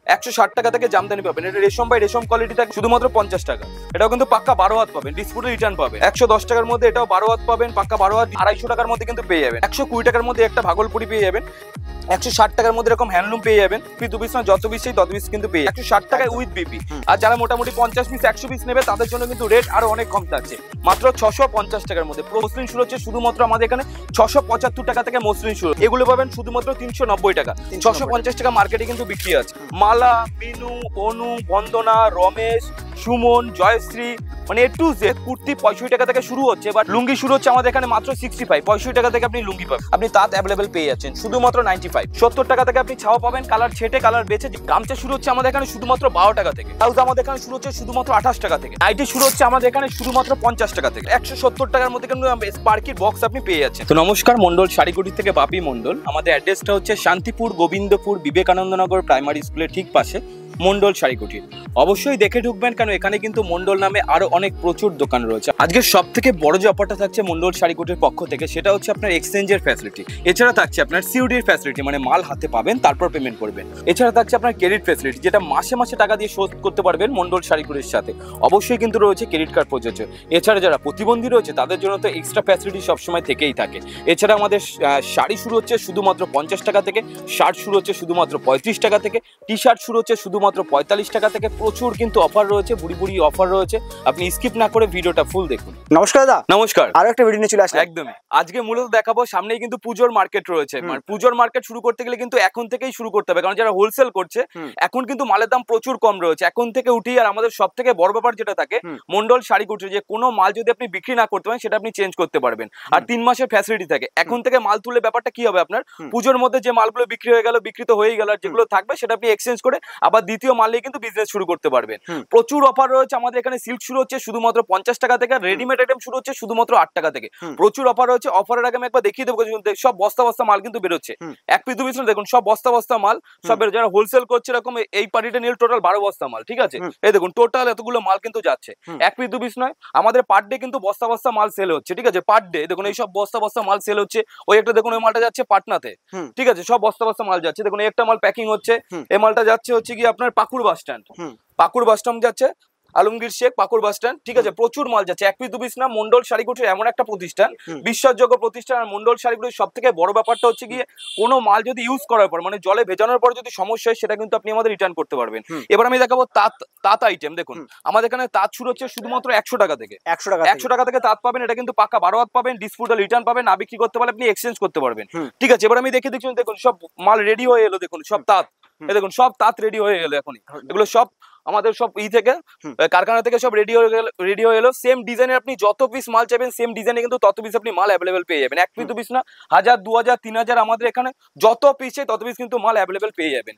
160 টাকা থেকে জামদানি পাবেন। এটা রেশম বাই রেশম কোয়ালিটি থাকে, শুধুমাত্র 50 টাকা। এটাও কিন্তু পাক্কা 12 হাত পাবেন, ডিসপুটে রিটার্ন পাবেন। 110 টাকার মধ্যে এটাও 12 হাত পাবেন, পাক্কা 12 হাত। 250 টাকার মধ্যে কিন্তু পেয়ে যাবেন। 120 টাকার মধ্যে একটা ভাগলপুরি পেয়ে যাবেন। 160 টাকার মধ্যে এরকম হ্যান্ডলুম পেয়ে যাবেন। দু পিস না যত পিস সেই তত পিস কিন্তু পেয়ে 160 টাকায় উইথ বিপি। আর যারা মোটামুটি 50 পিস 100 পিস নেবে তাদের জন্য কিন্তু রেট আরো অনেক কম থাকছে, মাত্র 650 টাকার মধ্যে। মসলিন শুরু হচ্ছে শুধুমাত্র আমাদের এখানে 675 টাকা থেকে মসলিন শুরু। এগুলো পাবেন শুধুমাত্র 390 টাকা। 650 টাকা মার্কেটে কিন্তু বিক্রি আছে। মালা, মিনু, অনু, বন্দনা, রমেশ, সুমন, জয়শ্রী, মানে এ টু জেড কুর্তি 65 টাকা থেকে শুরু হচ্ছে। বাট লুঙ্গি শুরু হচ্ছে আমাদের এখানে মাত্র 65। 65 টাকা থেকে আপনি লুঙ্গি পাবেন। আপনি তাঁত অ্যাভেলেবেল পেয়ে যাচ্ছেন শুধুমাত্র 95। 70 টাকা থেকে আপনি ছাওয়া পাবেন, কালার ছেটে কালার বেছে। গামছা শুরু হচ্ছে আমাদের এখানে শুধুমাত্র 12 টাকা থেকে। ব্লাউজ আমাদের এখানে শুরু হচ্ছে শুধুমাত্র 28 টাকা থেকে। নাইটি শুরু হচ্ছে আমাদের এখানে শুধুমাত্র 50 টাকা থেকে। 170 টাকার মধ্যে কিন্তু স্পার্কির বক্স আপনি পেয়ে যাচ্ছেন। তো নমস্কার, মন্ডল শাড়িকুটি থেকে বাপি মন্ডল। আমাদের অ্যাড্রেসটা হচ্ছে শান্তিপুর গোবিন্দপুর বিবেকানন্দনগর প্রাইমারি স্কুলের ঠিক পাশে মন্ডল শাড়িকুটি। অবশ্যই দেখে ঢুকবেন, কারণ এখানে কিন্তু মন্ডল নামে আরো অনেক প্রচুর দোকান রয়েছে। আজকে সব থেকে বড় যে অফারটা থাকছে মন্ডল শাড়িকুটির পক্ষ থেকে, সেটা হচ্ছে আপনার এক্সচেঞ্জের ফ্যাসিলিটি। এছাড়া থাকছে আপনার সিউডির ফ্যাসিলিটি, মানে মাল হাতে পাবেন তারপর পেমেন্ট করবেন। এছাড়া থাকছে আপনার ক্রেডিট ফ্যাসিলিটি, যেটা মাসে মাসে টাকা দিয়ে শোধ করতে পারবেন মন্ডল শাড়িকুটির সাথে। অবশ্যই কিন্তু রয়েছে ক্রেডিট কার্ড প্রযোজ্য। এছাড়া যারা প্রতিবন্ধী রয়েছে তাদের জন্য তো এক্সট্রা ফ্যাসিলিটি সবসময় থেকেই থাকে। এছাড়া আমাদের শাড়ি শুরু হচ্ছে শুধুমাত্র 50 টাকা থেকে, শার্ট শুরু হচ্ছে শুধুমাত্র 35 টাকা থেকে, টি শার্ট শুরু হচ্ছে শুধুমাত্র 45 টাকা থেকে। প্রচুর কিন্তু অফার রয়েছে, বুড়ি বুড়ি অফার রয়েছে। আপনি স্কিপ না করে ভিডিওটা ফুল দেখুন। নমস্কার দাদা। নমস্কার। আরো একটা ভিডিও নিয়ে চলে আসলাম। একদমই। আজকে মূলত দেখাবো, সামনেই কিন্তু পুজোর মার্কেট রয়েছে। মানে পুজোর মার্কেট শুরু করতে গেলে কিন্তু এখন থেকেই শুরু করতে হবে, কারণ যারা হোলসেল করছে এখন কিন্তু মালের দাম প্রচুর কম রয়েছে। এখন থেকে উঠি। আর আমাদের সব থেকে বড় ব্যাপার যেটা থাকে মন্ডল শাড়িকুটি, যে কোনো মাল যদি আপনি বিক্রি না করতে পারেন সেটা আপনি চেঞ্জ করতে পারবেন। আর 3 মাসের ফ্যাসিলিটি থাকে। এখন থেকে মাল তুলে ব্যাপারটা কি হবে, আপনার পুজোর মধ্যে যে মালগুলো বিক্রি হয়ে গেল, বিক্রি তো হয়েই গেল, আর যেগুলো থাকবে সেটা আপনি এক্সচেঞ্জ করে আবার দ্বিতীয় মাল নিয়ে কিন্তু বিজনেস শুরু করতে পারবেন। প্রচুর অফার রয়েছে আমাদের এখানে। সিল্ক শুরু হচ্ছে শুধুমাত্র 50 টাকা থেকে, রেডিমেড আইটেম শুরু হচ্ছে শুধুমাত্র 8 টাকা থেকে। প্রচুর অফার রয়েছে। অফারের আগে আমি একবার দেখিয়ে দেবো, সব বস্তা বস্তা মাল কিন্তু বেরোচ্ছে। এক পিস দু পিস দেখুন, সব বস্তা বস্তা মাল সব বেরোচ্ছে। যারা হোলসেল করছে এরকম এই পার্টিটা নিয়ে টোটাল 12 বস্তা মাল, ঠিক আছে? এই দেখুন টোটাল এতগুলো মাল কিন্তু যাচ্ছে। এক পিস দু পিস নয়, আমাদের পার ডে কিন্তু বস্তা বস্তা মাল সেল হচ্ছে, ঠিক আছে? পার ডে দেখুন এই সব বস্তা বস্তা মাল সেল হচ্ছে। ওই একটা দেখুন ওই মালটা যাচ্ছে পাটনাতে, ঠিক আছে? সব বস্তা বস্তা মাল যাচ্ছে। দেখুন একটা মাল প্যাকিং হচ্ছে, এই মালটা যাচ্ছে হচ্ছে কি আপনার পাকুড় বাস স্ট্যান্ড। পাকুড় বাস স্ট্যান্ড যাচ্ছে, আলমগীর শেখ, পাকুড় বাস স্ট্যান্ড, ঠিক আছে? প্রচুর মাল যাচ্ছে। এক পিস দু পিস না, মন্ডল শাড়িকুটির এমন একটা প্রতিষ্ঠান, বিশ্বাসযোগ্য প্রতিষ্ঠান। আর মন্ডল শাড়িকুটির সব থেকে বড় ব্যাপারটা হচ্ছে গিয়ে কোনো মাল যদি ইউজ করার পর, মানে জলে ভেজানোর পর যদি সমস্যা হয়, সেটা কিন্তু আপনি আমাদের রিটার্ন করতে পারবেন। এবার আমি দেখাবো তাঁত আইটেম। দেখুন আমাদের এখানে তাঁত শুরু হচ্ছে শুধুমাত্র 100 টাকা থেকে। 100 টাকা থেকে তাঁত পাবেন। এটা কিন্তু পাক্কা 12 হাত পাবেন, ডিসপুটে রিটার্ন পাবেন। না বিক্রি করতে পারলে আপনি এক্সচেঞ্জ করতে পারবেন, ঠিক আছে? এবার আমি দেখে দেখুন, দেখুন সব মাল রেডি হয়ে এলো। দেখুন সব তাঁত, দেখুন সব তাঁত রেডি হয়ে গেল এখনই। এগুলো সব আমাদের সব থেকে কারখানা থেকে সব রেডি হয়ে এলো। সেম ডিজাইনের আপনি যত পিস মাল চাইবেন, সেম ডিজাইনে কিন্তু তত পিস আপনি মাল অ্যাভেলেবেল পেয়ে যাবেন। এক পিস দু পিস না, 1000, 2000, 3000 আমাদের এখানে যত পিস চাই তত পিস কিন্তু মাল অ্যাভেলেবেল পেয়ে যাবেন।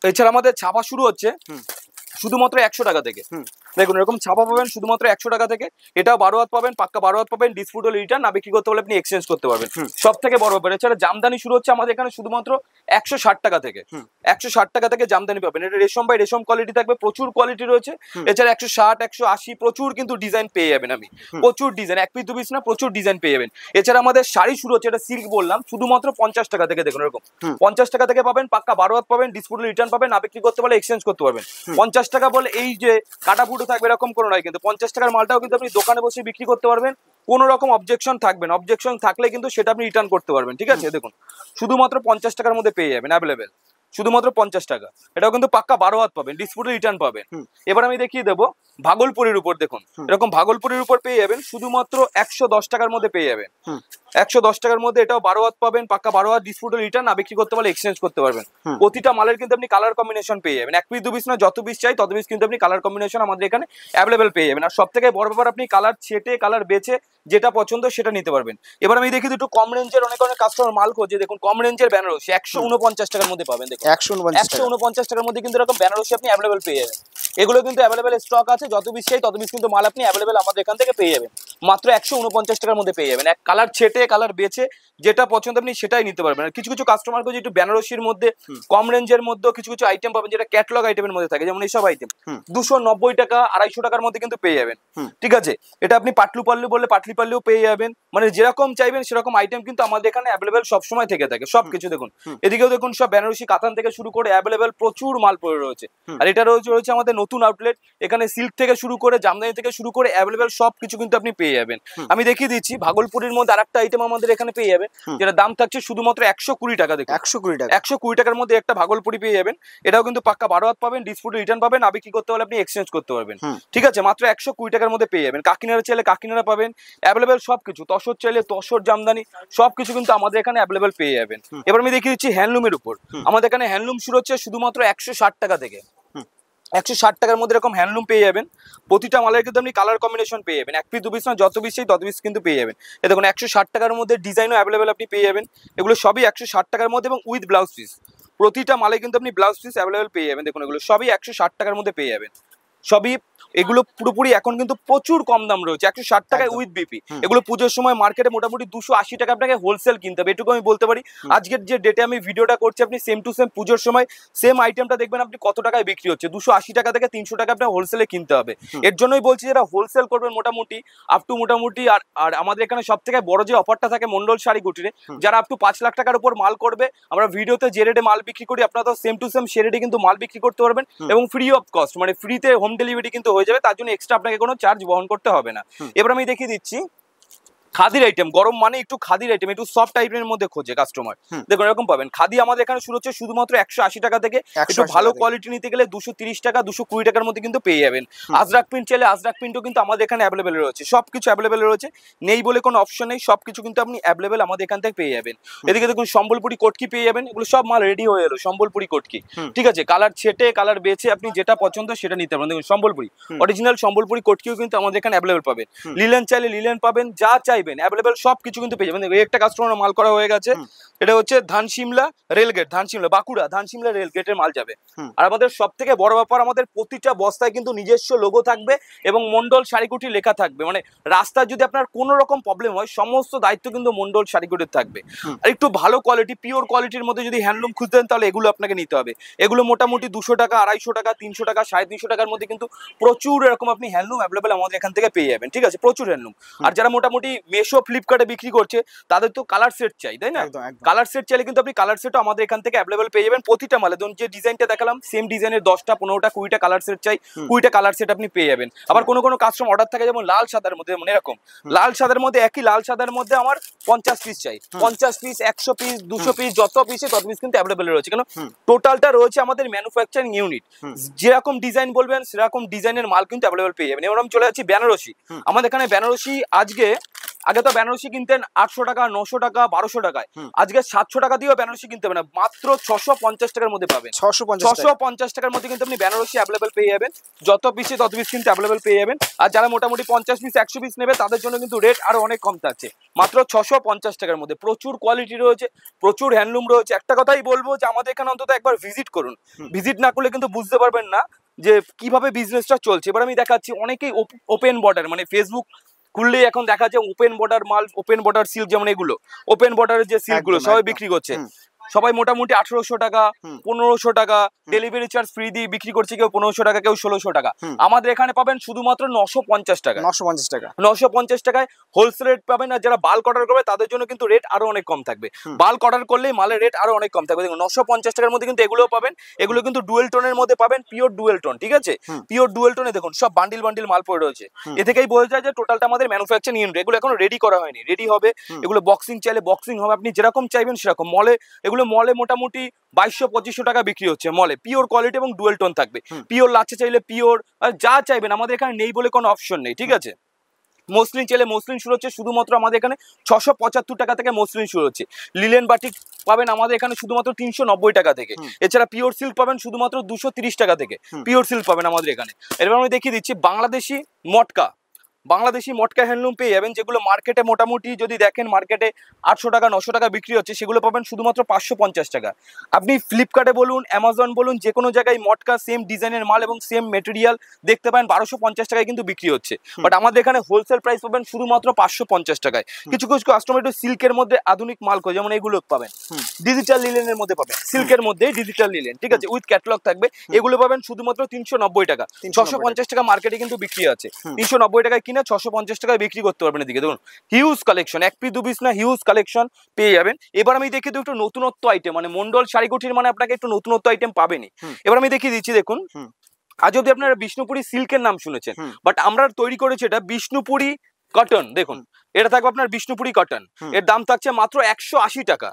এছাড়া আমাদের ছাপা শুরু হচ্ছে শুধুমাত্র 100 টাকা থেকে। দেখুন এরকম ছাপা পাবেন শুধুমাত্র 100 টাকা থেকে। এটাও 12 হাত পাবেন, পাক্কা 12 হাত পাবেন। ডিসপুটে রিটার্ন, না বিক্রি করতে হলে আপনি এক্সচেঞ্জ করতে পারবেন। সব থেকে বড় ব্যাপার। এছাড়া জামদানি শুরু হচ্ছে আমাদের এখানে শুধুমাত্র 160 টাকা থেকে। 160 টাকা থেকে জামদানি পাবেন। এটা রেশম বাই রেশম কোয়ালিটি থাকবে, প্রচুর কোয়ালিটি রয়েছে। এছাড়া 160, 180 প্রচুর কিন্তু ডিজাইন পেয়ে যাবেন। আমি প্রচুর ডিজাইন, এক পিস দু পিস না, প্রচুর ডিজাইন পেয়ে যাবেন। এছাড়া আমাদের শাড়ি শুরু হচ্ছে, এটা সিল্ক বললাম, শুধুমাত্র 50 টাকা থেকে। দেখুন এরকম 50 টাকা থেকে পাবেন, পাক্কা 12 হাত পাবেন। ডিসপুটে রিটার্ন পাবেন, না বিক্রি করতে পারলে এক্সচেঞ্জ করতে পারবেন। 50 টাকা বলে এই যে কাটা ফুটো থাকবে এরকম কোনো নয়, কিন্তু 50 টাকার মালটাও কিন্তু আপনি দোকানে বসে বিক্রি করতে পারবেন। কোনো রকম অবজেকশন থাকবে না। অবজেকশন থাকলে কিন্তু সেটা আপনি রিটার্ন করতে পারবেন, ঠিক আছে? দেখুন শুধুমাত্র 50 টাকার মধ্যে পেয়ে যাবেন অ্যাভেলেবেল, শুধুমাত্র 50 টাকা। এটাও কিন্তু পাক্কা 12 হাত পাবেন, ডিসপুটে রিটার্ন পাবেন। এবার আমি দেখিয়ে দেবো ভাগলপুরের উপর। দেখুন এরকম ভাগলপুরের উপর পেয়ে যাবেন শুধুমাত্র 110 টাকার মধ্যে পেয়ে যাবেন। 110 টাকার মধ্যে এটাও 12 হাত পাবেন, পাক্কা 12 হাত। ডিসপুটে রিটার্ন, না বিক্রি করতে পারলে এক্সচেঞ্জ করতে পারবেন। প্রতিটা মালের কিন্তু আপনি কালার কম্বিনেশন পেয়ে যাবেন। এক পিস দু পিস না, যত পিস চাই তত পিস কিন্তু আপনি কালার কম্বিনেশন আমাদের এখানে অ্যাভেলেবেল পেয়ে যাবেন। আর সব থেকে বড় ব্যাপার, আপনি কালার ছেটে কালার বেছে যেটা পছন্দ সেটা নিতে পারবেন। এবার আমি দেখি একটু কম রেঞ্জের অনেক অনেক কাস্টমার মাল খোঁজে। দেখুন কম রেঞ্জের বেনারসি 149 টাকার মধ্যে পাবেন। দেখুন 149 টাকার মধ্যে কিন্তু এরকম বেনারসি আপনি অ্যাভেলেবেল পেয়ে যাবেন। এগুলো কিন্তু অ্যাভেলেবেল স্টক আছে, যত পিস চাই তত পিস কিন্তু মাল আপনি অ্যাভেলেবেল আমাদের এখান থেকে পেয়ে যাবেন। মাত্র 149 টাকার মধ্যে পেয়ে যাবেন। এক কালার ছেটে কালার বেছে যেটা পছন্দ আপনি সেটাই নিতে পারবেন। আর কিছু কিছু কাস্টমার যে একটু বেনারসির মধ্যে কম রেঞ্জের মধ্যে কিছু কিছু আইটেম পাবেন যেটা ক্যাটালগ আইটেমের মধ্যে থাকে, যেমন এইসব আইটেম 290 টাকা 250 টাকার মধ্যে কিন্তু পেয়ে যাবেন। ঠিক আছে, এটা আপনি পাটলু পাল্লু বললে পাটলি পাল্লুও পেয়ে যাবেন, মানে যেরকম চাইবেন সেরকম আইটেম কিন্তু আমাদের এখানে অ্যাভেলেবেল সবসময় থেকে থাকে সবকিছু। দেখুন এদিকেও দেখুন সব বেনারসি কাতান থেকে শুরু করে অ্যাভেলেবেল প্রচুর মাল পড়ে রয়েছে। আর এটা রয়েছে আমাদের নতুন আউটলেট, এখানে সিল্ক থেকে শুরু করে জামদানি থেকে শুরু করে অ্যাভেলেবেল সবকিছু কিন্তু আপনি পেয়ে যাবেন। আমি দেখিয়ে দিচ্ছি ভাগলপুরের মধ্যে আরেকটা আইটেম আমাদের এখানে পেয়ে যাবেন, যেটা দাম থাকছে শুধুমাত্র 120 টাকা। দেখুন 120 টাকার মধ্যে একটা ভাগলপুরি পেয়ে যাবেন। এটাও কিন্তু পাক্কা 12 হাত পাবেন, ডিসপুট রিটার্ন পাবেন, আবার কি করতে হলে আপনি এক্সচেঞ্জ করতে পারবেন। ঠিক আছে, মাত্র 120 টাকার মধ্যে পেয়ে যাবেন। কাকিনাড়া চাইলে কাকিনাড়া পাবেন, অ্যাভেলেবেল সবকিছু। তসর চাইলে তসর, জামদানি সবকিছু কিন্তু আমাদের এখানে অ্যাভেলেবেল পেয়ে যাবেন। এবার আমি দেখিয়ে দিচ্ছি হ্যান্ডলুমের উপর। আমাদের এখানে হ্যান্ডলুম শুরু হচ্ছে শুধুমাত্র 160 টাকা থেকে। 160 টাকার মধ্যে এরকম হ্যান্ডলুম পেয়ে যাবেন। প্রতিটা মালের কিন্তু আপনি কালার কম্বিনেশন পেয়ে যাবেন, এক পিস দু পিস না, যত পিস চাই তত পিস কিন্তু পেয়ে যাবেন। এ দেখুন 160 টাকার মধ্যে ডিজাইনও অ্যাভেলেবেল আপনি পেয়ে যাবেন। এগুলো সবই 160 টাকার মধ্যে এবং উইথ ব্লাউজ পিস। প্রতিটা মালে কিন্তু আপনি ব্লাউজ পিস অ্যাভেলেবেল পেয়ে যাবেন। দেখুন এগুলো সবই 160 টাকার মধ্যে পেয়ে যাবেন। সবই এগুলো পুরোপুরি এখন কিন্তু প্রচুর কম দাম রয়েছে, 160 টাকায় উইথ বিপি। এগুলো পুজোর সময় মার্কেটে মোটামুটি 280 টাকা আপনাকে হোলসেল কিনতে হবে, এটুকু আমি বলতে পারি। আজকের যে ডেটে আমি ভিডিওটা করছি, আপনি সেম টু সেম পুজোর সময় সেম আইটেমটা দেখবেন আপনি কত টাকায় বিক্রি হচ্ছে। 280 টাকা থেকে 300 টাকা আপনার হোলসেলে কিনতে হবে। এর জন্যই বলছি যারা হোলসেল করবেন মোটামুটি আপ টু মোটামুটি, আর আমাদের এখানে সব থেকে বড় যে অফারটা থাকে মন্ডল শাড়ি কুটিরে, যারা আপ টু 5 লাখ টাকার উপর মাল করবে, আমরা ভিডিওতে যে রেটে মাল বিক্রি করি আপনারা তো সেম টু সেম সে রেটে কিন্তু মাল বিক্রি করতে পারবেন এবং ফ্রি অফ কস্ট, মানে ফ্রিতে হোম ডেলিভারি কিন্তু হয়ে যাবে, তার জন্য এক্সট্রা আপনাকে কোনো চার্জ বহন করতে হবে না। এবার আমি দেখিয়ে দিচ্ছি খাদির আইটেম। গরম মানে একটু খাদির আইটেম, একটু সফট টাইপের মধ্যে খোঁজে কাস্টমার, দেখুন এরকম পাবেন। খাদি আমাদের এখানে শুরু হচ্ছে শুধুমাত্র 180 টাকা থেকে। একটু ভালো কোয়ালিটি নিতে গেলে 230 টাকা 220 টাকার মধ্যে কিন্তু পেয়ে যাবেন। আজরাক প্রিন্ট চাইলে আজরাক প্রিন্টও কিন্তু আমাদের এখানে অ্যাভেলেবেল রয়েছে, সবকিছু অ্যাভেলেবেল রয়েছে, নেই বলে কোনো অপশন নেই, সবকিছু কিন্তু আপনি অ্যাভেলেবেল আমাদের এখান থেকে পেয়ে যাবেন। এদিকে দেখুন সম্বলপুরি কটকি পেয়ে যাবেন, এগুলো সব মাল রেডি হয়ে এলো, সম্বলপুরি কটকি। ঠিক আছে, কালার ছেটে কালার বেছে আপনি যেটা পছন্দ সেটা নিতে পারেন। দেখুন সম্বলপুরি অরিজিনাল সম্বলপুরি কটকিও কিন্তু আমাদের এখানে অ্যাভেলেবেল পাবেন। লিলেন চাইলে লিলেন পাবেন, যা চাইবেন অ্যাভেলেবেল সব কিছু কিন্তু পেয়ে যাবেন। একটা কাস্টমার মাল করা হয়ে গেছে, এটা হচ্ছে ধানসিমলা রেলগেট, ধানসিমলা বাঁকুড়া ধানসিমলা রেলগেটের মাল যাবে। আর আমাদের সব থেকে বড় ব্যাপার, আমাদের প্রতিটা বস্তায় কিন্তু নিজস্ব লোগো থাকবে এবং মন্ডল শাড়িকুটি লেখা থাকবে। মানে রাস্তায় যদি আপনার কোনো রকম প্রবলেম হয়, সমস্ত দায়িত্ব কিন্তু মন্ডল শাড়িকুটির থাকবে। আর একটু ভালো কোয়ালিটি, পিওর কোয়ালিটির মধ্যে যদি হ্যান্ডলুম খুঁজতেন তাহলে এগুলো আপনাকে নিতে হবে। এগুলো মোটামুটি 200 টাকা 250 টাকা 300 টাকা 350 টাকার মধ্যে কিন্তু প্রচুর এরকম আপনি হ্যান্ডলুম অ্যাভেলেবেল আমাদের এখান থেকে পেয়ে যাবেন। ঠিক আছে, প্রচুর হ্যান্ডলুম। আর যারা মোটামুটি মেশো ফ্লিপকার্টে বিক্রি করছে তাদের তো কালার সেট চাই, তাই না? কালার সেট চাইলে কিন্তু আপনি কালার সেটও আমাদের এখান থেকে অ্যাভেলেবেল পেয়ে যাবেন। প্রতিটা মালে ধরুন যে ডিজাইনটা দেখালাম সেম ডিজাইনের 10টা 15টা 20টা কালার সেট চাই, 20টা কালার সেট আপনি পেয়ে যাবেন। আবার কোনো কোনো কাস্টমার অর্ডার থাকে যেমন লাল সাদার মধ্যে, যেমন এরকম লাল সাদার মধ্যে, একই লাল সাদার মধ্যে আমার 50 পিস চাই, 50 পিস 100 পিস 200 পিস, যত পিসে তত পিস কিন্তু অ্যাভেলেবেল রয়েছে। কেন টোটালটা রয়েছে আমাদের ম্যানুফ্যাকচারিং ইউনিট, যেরকম ডিজাইন বলবেন সেরকম ডিজাইনের মাল কিন্তু অ্যাভেলেবেল পেয়ে যাবেন। এবার আমি চলে যাচ্ছি বেনারসি। আমাদের এখানে বেনারসি আগে তো বেনারসি কিনতেন 800 টাকা 900 টাকা 1200 টাকায়, আজকে 700 টাকা দিয়েও বেনারসি কিনতে হবে না, মাত্র 650 টাকার মধ্যে পাবেন। 650 টাকার মধ্যে কিন্তু আপনি বেনারসি অ্যাভেলেবেল পেয়ে যাবেন, যত পিসে তত পিস কিন্তু অ্যাভেলেবেল পেয়ে যাবেন। আর যারা মোটামুটি 50 পিস 100 পিস নেবে তাদের জন্য কিন্তু রেট আরো অনেক কম থাকছে, মাত্র 650 টাকার মধ্যে। প্রচুর কোয়ালিটি রয়েছে, প্রচুর হ্যান্ডলুম রয়েছে। একটা কথাই বলবো যে আমাদের এখানে অন্তত একবার ভিজিট করুন, ভিজিট না করলে কিন্তু বুঝতে পারবেন না যে কিভাবে বিজনেসটা চলছে। এবার আমি দেখাচ্ছি, অনেকেই ওপেন বর্ডার, মানে ফেসবুক খুললেই এখন দেখা যায় ওপেন বর্ডার মাল, ওপেন বর্ডার সিল্ক, যেমন এগুলো ওপেন বর্ডারের যে সিল্ক গুলো সবাই বিক্রি করছে, সবাই মোটামুটি 1800 টাকা 1500 টাকা ডেলিভারি চার্জ ফ্রি দিয়ে বিক্রি করছে, কেউ 1500 টাকা কেউ 1600 টাকা। আমাদের এখানে পাবেন শুধুমাত্র 950 টাকা, 950 টাকায় হোলসেল রেট পাবেন। আর যারা বাল্ক অর্ডার করবে তাদের জন্য কিন্তু রেট আরো অনেক কম থাকবে, বাল্ক অর্ডার করলেই মালের রেট আরো অনেক কম থাকবে। দেখুন 950 টাকার মধ্যে কিন্তু এগুলোও পাবেন, এগুলো কিন্তু ডুয়েল টোনের মধ্যে পাবেন, পিওর ডুয়েল টোন। ঠিক আছে, পিওর ডুয়েল টোনে দেখুন সব বান্ডিল বান্ডিল মাল পড়ে রয়েছে। এ থেকেই বোঝা যায় যে টোটালটা আমাদের ম্যানুফ্যাকচারিং ইউনিট। এগুলো এখনো রেডি করা হয়নি, রেডি হবে। এগুলো বক্সিং চাইলে বক্সিং হবে, আপনি যেরকম চাইবেন সেরকম। মলে মোটামুটি 2200-2500 টাকা বিক্রি হচ্ছে মলে, পিওর কোয়ালিটি এবং ডুয়েল টোন থাকবে। পিওর লাচ্ছা চাইলে পিওর, যা চাইবেন আমাদের এখানে নেই বলে কোনো অপশন নেই। ঠিক আছে, মসলিন চাইলে মসলিন শুরু হচ্ছে শুধুমাত্র আমাদের এখানে 675 টাকা থেকে মসলিন শুরু হচ্ছে। লিলেন বাটিক পাবেন আমাদের এখানে শুধুমাত্র 390 টাকা থেকে। এছাড়া পিওর সিল্ক পাবেন শুধুমাত্র 230 টাকা থেকে, পিওর সিল্ক পাবেন আমাদের এখানে। এবার আমি দেখিয়ে দিচ্ছি বাংলাদেশি মটকা। বাংলাদেশি মটকা হ্যান্ডলুম পেয়ে যাবেন, যেগুলো মার্কেটে মোটামুটি যদি দেখেন মার্কেটে 800 টাকা 900 টাকা বিক্রি হচ্ছে, সেগুলো পাবেন শুধুমাত্র 550 টাকা। আপনি ফ্লিপকার্টে বলুন, অ্যামাজন বলুন, যে কোনো জায়গায় মটকা সেম ডিজাইনের মাল এবং সেম মেটেরিয়াল দেখতে পাবেন 1250 টাকায় কিন্তু বিক্রি হচ্ছে। বাট আমাদের এখানে হোলসেল প্রাইস পাবেন শুধুমাত্র 550 টাকায়। কিছু কিছু কাস্টমার একটু সিল্কের মধ্যে আধুনিক মাল করে, যেমন এগুলো পাবেন ডিজিটাল লিলেনের মধ্যে পাবেন, সিল্কের মধ্যে ডিজিটাল লিলেন, ঠিক আছে, উইথ ক্যাটালগ থাকবে। এগুলো পাবেন শুধুমাত্র 390 টাকা। 650 টাকা মার্কেটে কিন্তু বিক্রি আছে, 390 টাকায় কিনে 650 টাকায় বিক্রি করতে পারবেন। এদিকে দেখুন হিউজ কালেকশন, এক পিস দু পিস না, হিউজ কালেকশন পেয়ে যাবেন। এবার আমি দেখিয়ে দিই একটু নতুনত্ব আইটেম, মানে মন্ডল শাড়িকুটির মানে আপনাকে একটু নতুনত্ব আইটেম পাবেনই। এবার আমি দেখিয়ে দিচ্ছি, দেখুন আজ অব্দি আপনারা বিষ্ণুপুরি সিল্কের নাম শুনেছেন, বাট আমরা তৈরি করেছি এটা বিষ্ণুপুরি কটন। দেখুন এটা থাকবে আপনার বিষ্ণুপুরি কটন, এর দাম থাকছে মাত্র 180 টাকা।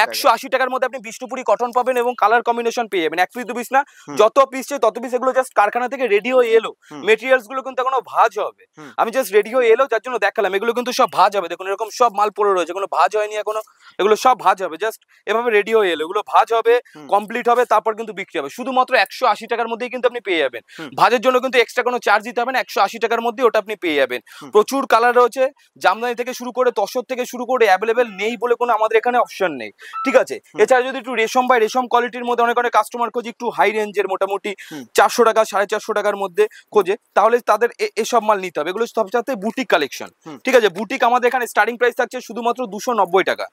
180 টাকার মধ্যে আপনি বিষ্ণুপুরি কটন পাবেন এবং কালার কম্বিনেশন পেয়ে যাবেন। এক পিস দু পিস না, যত পিস চাই তত পিস। এগুলো জাস্ট কারখানা থেকে রেডি হয়ে এলো, মেটেরিয়ালস গুলো কিন্তু এখনো ভাঁজ হবে। আমি জাস্ট রেডি হয়ে এলো যার জন্য দেখালাম, এগুলো কিন্তু সব ভাঁজ হবে। দেখুন এরকম সব মাল পড়ে রয়েছে, কোনো ভাঁজ হয়নি এখনো, এগুলো সব ভাঁজ হবে। জাস্ট এভাবে রেডি হয়ে এলো, এগুলো ভাঁজ হবে, কমপ্লিট হবে, তারপর কিন্তু বিক্রি হবে। শুধুমাত্র 180 টাকার মধ্যেই কিন্তু আপনি পেয়ে যাবেন। ভাঁজের জন্য কিন্তু এক্সট্রা কোনো চার্জ দিতে হবে না, 180 টাকার মধ্যে ওটা আপনি পেয়ে যাবেন। প্রচুর কালার রয়েছে, জামদানি থেকে শুরু করে তসর থেকে শুরু করে অ্যাভেলেবেল নেই বলে কোনো আমাদের এখানে অপশন নেই, ঠিক আছে। এছাড়া যদি একটু রেশম বা রেশম কোয়ালিটির মধ্যে অনেক অনেক কাস্টমার খোঁজে একটু হাই রেঞ্জের, মোটামুটি 400 টাকা 450 টাকার মধ্যে খোঁজে, তাহলে তাদের এসব মাল নিতে হবে। এগুলো সব সাথে বুটিক কালেকশন, ঠিক আছে। বুটিক আমাদের এখানে স্টার্টিং প্রাইস থাকছে শুধুমাত্র 290 টাকা।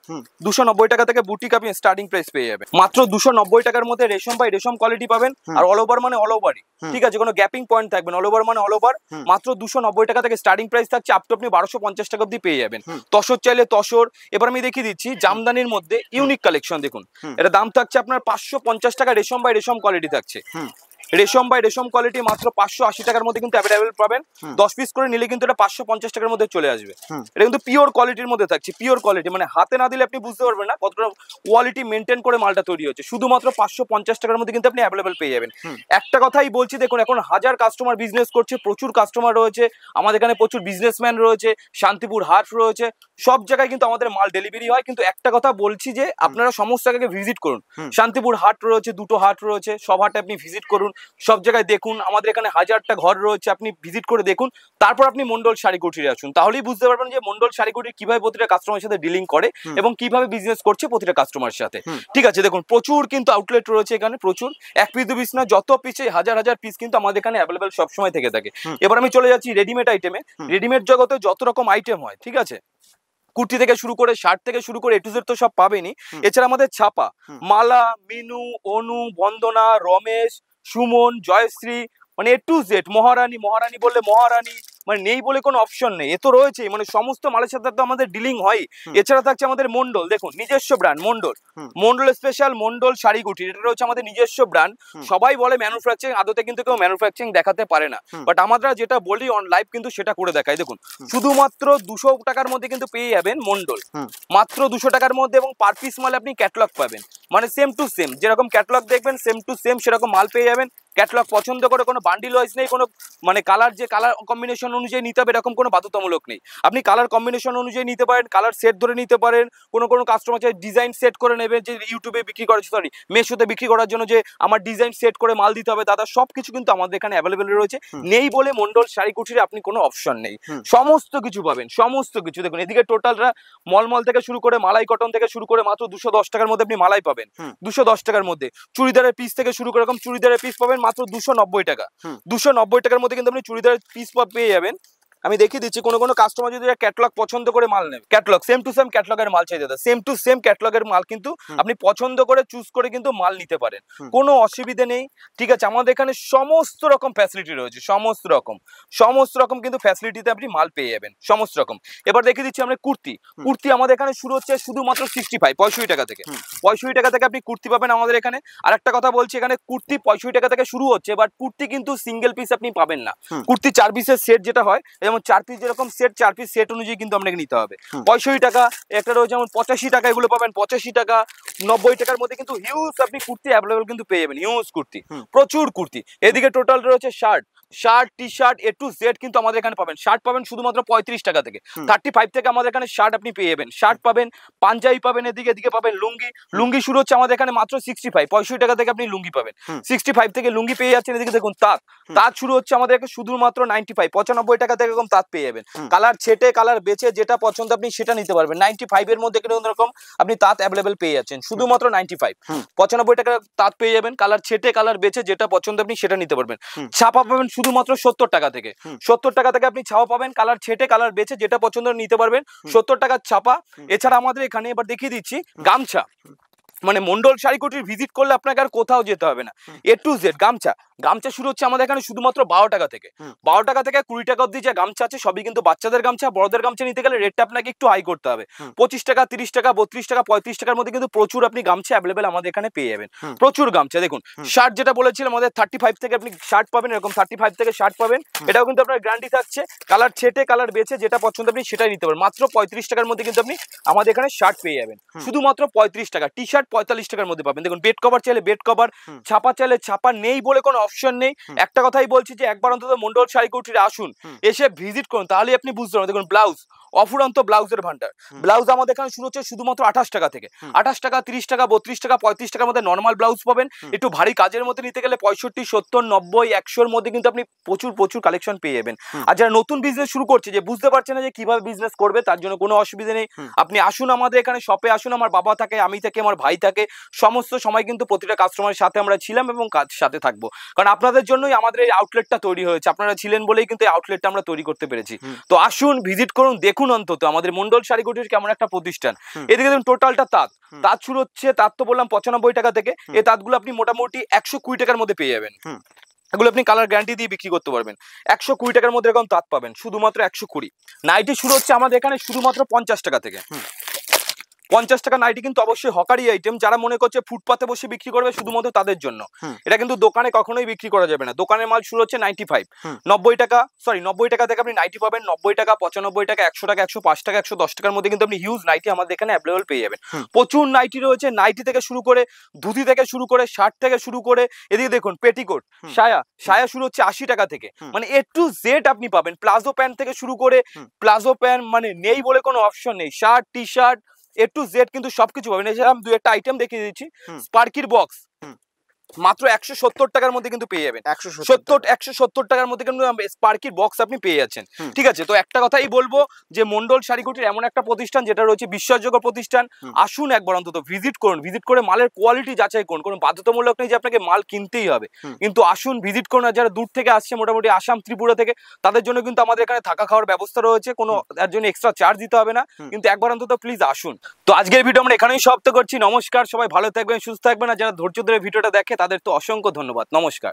290 টাকা থেকে বুটিক আপনি স্টার্টিং প্রাইস পেয়ে যাবেন। মাত্র 290 টাকার মধ্যে রেশম বাই রেশম কোয়ালিটি পাবেন, আর অল ওভার মানে অল ওভারই, ঠিক আছে, কোনো গ্যাপিং পয়েন্ট থাকবে না, অল ওভার মানে অল ওভার। মাত্র 290 টাকা থেকে স্টার্টিং প্রাইস থাকছে, আপ টু আপনি 1250 টাকা অব্দি পেয়ে যাবেন। তসর চাইলে তসর। এবার আমি দেখিয়ে দিচ্ছি জামদানির মধ্যে ইউনিক কালেকশন। দেখুন এটা দাম থাকছে আপনার 550 টাকা, রেশম বাই রেশম কোয়ালিটি থাকছে। রেশম বাই রেশম কোয়ালিটি মাত্র 580 টাকার মধ্যে কিন্তু অ্যাভেলেবেল পাবেন। 10 পিস করে নিলে কিন্তু এটা 550 টাকার মধ্যে চলে আসবে। এটা কিন্তু পিওর কোয়ালিটির মধ্যে থাকছে, পিওর কোয়ালিটি, মানে হাতে না দিলে আপনি বুঝতে পারবেন না কতটা কোয়ালিটি মেনটেন করে মালটা তৈরি হচ্ছে। শুধুমাত্র 550 টাকার মধ্যে কিন্তু আপনি অ্যাভেলেবেল পেয়ে যাবেন। একটা কথাই বলছি, দেখুন এখন হাজার কাস্টমার বিজনেস করছে, প্রচুর কাস্টমার রয়েছে আমাদের এখানে, প্রচুর বিজনেসম্যান রয়েছে, শান্তিপুর হাট রয়েছে, সব জায়গায় কিন্তু আমাদের মাল ডেলিভারি হয়। কিন্তু একটা কথা বলছি যে আপনারা সমস্ত জায়গাকে ভিজিট করুন। শান্তিপুর হাট রয়েছে, দুটো হাট রয়েছে, সব হাটে আপনি ভিজিট করুন, সব জায়গায় দেখুন। আমাদের এখানে হাজারটা ঘর রয়েছে, আপনি ভিজিট করে দেখুন, তারপর আপনি মন্ডল শাড়িকুটিরে আসুন, তাহলেই বুঝতে পারবেন যে মন্ডল শাড়িকুটি কিভাবে প্রতিটা কাস্টমারের সাথে ডিলিং করে এবং কিভাবে বিজনেস করছে প্রতিটা কাস্টমারের সাথে, ঠিক আছে। দেখুন প্রচুর কিন্তু আউটলেট রয়েছে এখানে, প্রচুর, এক পিস দু পিস না, যত পিসে হাজার হাজার পিস কিন্তু আমাদের এখানে অ্যাভেলেবেল সবসময় থেকে থাকে। এবার আমি চলে যাচ্ছি রেডিমেড আইটেমে। রেডিমেড জগতে যত রকম আইটেম হয়, ঠিক আছে, কুর্তি থেকে শুরু করে শার্ট থেকে শুরু করে এ টু জেড তো সব পাবেনই। এছাড়া আমাদের ছাপা মালা, মিনু, অনু, বন্দনা, রমেশ, সুমন, জয়শ্রী, মানে এ টু জেড, মহারানী, মহারানী বললে মহারানী, মানে নেই বলে কোনো অপশন নেই, এ তো রয়েছেই, মানে সমস্ত মালের সাথে তো আমাদের ডিলিং হয়। এছাড়া থাকছে আমাদের মন্ডল, দেখুন নিজস্ব ব্র্যান্ড মন্ডল, মন্ডল স্পেশাল, মন্ডল শাড়িকুটি, এটা রয়েছে আমাদের নিজস্ব ব্র্যান্ড। সবাই বলে ম্যানুফ্যাকচারিং, আদতে কিন্তু কেউ ম্যানুফ্যাকচারিং দেখাতে পারে না, বাট আমরা যেটা বলি অন লাইভ কিন্তু সেটা করে দেখাই। দেখুন শুধুমাত্র 200 টাকার মধ্যে কিন্তু পেয়ে যাবেন মন্ডল, মাত্র 200 টাকার মধ্যে, এবং পার পিস মালে আপনি ক্যাটালগ পাবেন, মানে সেম টু সেম, যেরকম ক্যাটালগ দেখবেন সেম টু সেম সেরকম মাল পেয়ে যাবেন। ক্যাটালগ পছন্দ করে কোনো বান্ডিল ওয়াইজ নেই, কোনো মানে কালার যে কালার কম্বিনেশন অনুযায়ী নিতে হবে এরকম কোনো বাধ্যতামূলক নেই। আপনি কালার কম্বিনেশন অনুযায়ী নিতে পারেন, কালার সেট ধরে নিতে পারেন। কোনো কোনো কাস্টমার চাই ডিজাইন সেট করে নেবে, যে ইউটিউবে বিক্রি করে, সরি মেশোতে বিক্রি করার জন্য যে আমার ডিজাইন সেট করে মাল দিতে হবে, দাদা সব কিছু কিন্তু আমাদের এখানে অ্যাভেলেবেল রয়েছে। নেই বলে মন্ডল শাড়িকুটিরে আপনি কোনো অপশন নেই, সমস্ত কিছু পাবেন, সমস্ত কিছু। দেখুন এদিকে টোটালটা মলমল থেকে শুরু করে মালাই কটন থেকে শুরু করে মাত্র 210 টাকার মধ্যে আপনি মালাই পাবেন, 210 টাকার মধ্যে। চুড়িদারের পিস থেকে শুরু করে এরকম চুড়িদারের পিস পাবেন মাত্র 290 টাকা। 290 টাকার মধ্যে কিন্তু আপনি চুড়িদারের পিস পেয়ে যাবেন। আমি দেখিয়ে দিচ্ছি, কোনো কোনো কাস্টমার যদি ক্যাটালগ পছন্দ করে মাল নেবে, ক্যাটালগ সেম টু সেম ক্যাটালগের মাল চাই দাদা, সেম টু সেম ক্যাটালগের মাল কিন্তু আপনি পছন্দ করে চুজ করে কিন্তু মাল নিতে পারেন, কোনো অসুবিধা নেই, ঠিক আছে। আমাদের এখানে সমস্ত রকম ফ্যাসিলিটি রয়েছে, সমস্ত রকম কিন্তু ফ্যাসিলিটিতে আপনি মাল পেয়ে যাবেন, সমস্ত রকম। এবার দেখিয়ে দিচ্ছি আমরা কুর্তি। কুর্তি আমাদের এখানে শুরু হচ্ছে শুধুমাত্র 65 টাকা থেকে, 65 টাকা থেকে আপনি কুর্তি পাবেন আমাদের এখানে। আর একটা কথা বলছি, এখানে কুর্তি 65 টাকা থেকে শুরু হচ্ছে, বাট কুর্তি কিন্তু সিঙ্গেল পিস আপনি পাবেন না। কুর্তি 4 পিসের সেট যেটা হয়, যেমন 4 পিস যেরকম সেট, 4 পিস সেট অনুযায়ী কিন্তু আপনাকে নিতে হবে। 65 টাকা, একটা রয়েছে যেমন 85 টাকা, এগুলো পাবেন 85 টাকা, 90 টাকার মধ্যে কিন্তু হিউজ আপনি কুর্তি অ্যাভেলেবল কিন্তু পেয়ে যাবেন, হিউজ কুর্তি, প্রচুর কুর্তি। এদিকে টোটাল রয়েছে shirt T shirt A to Z কিন্তু আমাদের এখানে পাবেন। শার্ট পাবেন শুধুমাত্র 35 টাকা থেকে, 35 থেকে আমাদের এখানে শার্ট আপনি পেয়ে যাবেন। শার্ট পাবেন, পাঞ্জাবি পাবেন, এদিকে পাবেন লুঙ্গি শুরু হচ্ছে আমাদের এখানে মাত্র 65 টাকা থেকে আপনি লুঙ্গি পাবেন। 65 থেকে লুঙ্গি পেয়ে যাচ্ছেন। এদিকে দেখুন তাঁত শুরু হচ্ছে আমাদের শুধুমাত্র 95 টাকা থেকে এরকম তাঁত পেয়ে যাবেন, কালার ছেটে কালার বেচে যেটা পছন্দ আপনি সেটা নিতে পারবেন। 95 এর মধ্যে কিন্তু এরকম আপনি তাঁত অ্যাভেলেবেল পেয়ে যাচ্ছেন, শুধুমাত্র 95। 95 টাকা তাঁত পেয়ে যাবেন, কালার ছেটে কালার বেচে যেটা পছন্দ আপনি সেটা নিতে পারবেন। ছাপা পাবেন শুধুমাত্র 70 টাকা থেকে, 70 টাকা থেকে আপনি ছাপা পাবেন, কালার ছেটে কালার বেচে যেটা পছন্দ নিতে পারবেন, 70 টাকার ছাপা। এছাড়া আমাদের এখানে এবার দেখিয়ে দিচ্ছি গামছা, মানে মন্ডল শাড়িকুটির ভিজিট করলে আপনাকে আর কোথাও যেতে হবে না, A to Z গামছা। গামছা শুরু হচ্ছে আমাদের এখানে শুধুমাত্র 12 টাকা থেকে, 12 টাকা থেকে 20 টাকা অব্দি যে গামছা আছে সবই কিন্তু বাচ্চাদের গামছা। বড়দের গামছা নিতে গেলে রেটটা আপনাকে একটু হাই করতে হবে, 25 টাকা 30 টাকা 32 টাকা 35 টাকার মধ্যে কিন্তু প্রচুর আপনি গামছা অ্যাভেলেবেল আমাদের এখানে পেয়ে যাবেন, প্রচুর গামছা। দেখুন শার্ট যেটা বলেছিলাম আমাদের 35 থেকে আপনি শার্ট পাবেন, এরকম 35 থেকে শার্ট পাবেন, এটাও কিন্তু আপনার গ্যারান্টি থাকছে। কালার ছেটে কালার বেচে যেটা পছন্দ আপনি সেটাই নিতে পারেন, মাত্র 35 টাকার মধ্যে কিন্তু আপনি আমাদের এখানে শার্ট পেয়ে যাবেন, শুধুমাত্র 35 টাকা। টি শার্ট 45 টাকার মধ্যে পাবেন। দেখুন বেড কভার চাইলে বেড কভার, ছাপা চাইলে ছাপা, নেই বলে কোনো অপশন নেই। একটা কথাই বলছি যে একবার অন্তত মন্ডল শাড়িকুটিরে আসুন, এসে ভিজিট করুন, তাহলে আপনি বুঝতে পারবেন। দেখুন ব্লাউজ, অফুরন্ত ব্লাউজের ভান্ডার। ব্লাউজ আমাদের এখানে শুরু হচ্ছে শুধুমাত্র 28 টাকা থেকে, 28 টাকা 30 টাকা 32 টাকা 35 টাকার মধ্যে নর্মাল ব্লাউজ পাবেন। একটু ভারী কাজের মধ্যে নিতে গেলে 65 70 90 100 এর মধ্যে কিন্তু আপনি প্রচুর কালেকশন পেয়ে যাবেন। আর যারা নতুন বিজনেস শুরু করছে, যে বুঝতে পারছে না যে কিভাবে বিজনেস করবে, তার জন্য কোনো অসুবিধা নেই। আপনি আসুন আমাদের এখানে শপে আসুন, আমার বাবা থাকে, আমি থাকি, আমার ভাই থাকে, সমস্ত সময় কিন্তু প্রতিটা কাস্টমারের সাথে আমরা ছিলাম এবং সাথে থাকবো, কারণ আপনাদের জন্যই আমাদের এই আউটলেটটা তৈরি হয়েছে। আপনারা ছিলেন বলেই কিন্তু এই আউটলেটটা আমরা তৈরি করতে পেরেছি। তো আসুন ভিজিট করুন, দেখুন অন্তত আমাদের মন্ডল শাড়িকুটির কেমন একটা প্রতিষ্ঠান। এদিকে দেখুন টোটালটা তাঁত শুরু হচ্ছে, তাঁত তো বললাম 95 টাকা থেকে। এই তাঁতগুলো আপনি মোটামুটি 120 টাকার মধ্যে পেয়ে যাবেন। এগুলো আপনি কালার গ্যারান্টি দিয়ে বিক্রি করতে পারবেন। 120 টাকার মধ্যে এরকম তাঁত পাবেন, শুধুমাত্র 120। নাইটি শুরু হচ্ছে আমাদের এখানে শুধুমাত্র 50 টাকা থেকে। 50 টাকা নাইটি কিন্তু অবশ্যই হকারি আইটেম, যারা মনে করছে ফুটপাতে বসে বিক্রি করবে শুধুমাত্র তাদের জন্য। এটা কিন্তু দোকানে কখনোই বিক্রি করা যাবে না। দোকানের মাল শুরু হচ্ছে 95, 90 টাকা, সরি 90 টাকা থেকে আপনি নাইটি পাবেন। 90 টাকা 95 টাকা 100 টাকা 105 টাকা 110 টাকার মধ্যে কিন্তু আপনি হিউজ নাইটি আমাদের এখানে অ্যাভেলেবল পেয়ে যাবেন। প্রচুর নাইটি রয়েছে, নাইটি থেকে শুরু করে ধুতি থেকে শুরু করে শার্ট থেকে শুরু করে, এদিকে দেখুন পেটিকোট, সায়া শুরু হচ্ছে 80 টাকা থেকে, মানে A to Z আপনি পাবেন। প্লাজো প্যান্ট থেকে শুরু করে, প্লাজো প্যান্ট মানে নেই বলে কোনো অপশন নেই, shirt T shirt A to Z কিন্তু সবকিছু পাবেন। এছাড়া আমি দু একটা আইটেম দেখিয়ে দিচ্ছি, স্পার্কির বক্স মাত্র 170 টাকার মধ্যে কিন্তু পেয়ে যাবেন। 170 টাকার মধ্যে কিন্তু স্পার্কির বক্স আপনি পেয়ে যাচ্ছেন। ঠিক আছে, তো একটা কথাই বলবো যে মন্ডল শাড়িকুটির এমন একটা প্রতিষ্ঠান যেটা রয়েছে বিশ্বাসযোগ্য প্রতিষ্ঠান। আসুন একবার অন্তত ভিজিট করুন, ভিজিট করে মালের কোয়ালিটি যাচাই করুন। কোনো বাধ্যতামূলক নেই যে আপনাকে মাল কিনতেই হবে, কিন্তু আসুন ভিজিট করুন। আর যারা দূর থেকে আসছে, মোটামুটি আসাম ত্রিপুরা থেকে, তাদের জন্য কিন্তু আমাদের এখানে থাকা খাওয়ার ব্যবস্থা রয়েছে, কোনো তার জন্য এক্সট্রা চার্জ দিতে হবে না। কিন্তু একবার অন্তত প্লিজ আসুন। তো আজকের ভিডিও আমরা এখানেই সমাপ্ত করছি। নমস্কার, সবাই ভালো থাকবেন, সুস্থ থাকবেন। আর যারা ধৈর্য ধরে ভিডিওটা দেখে তাদের তো অসংখ্য ধন্যবাদ। নমস্কার।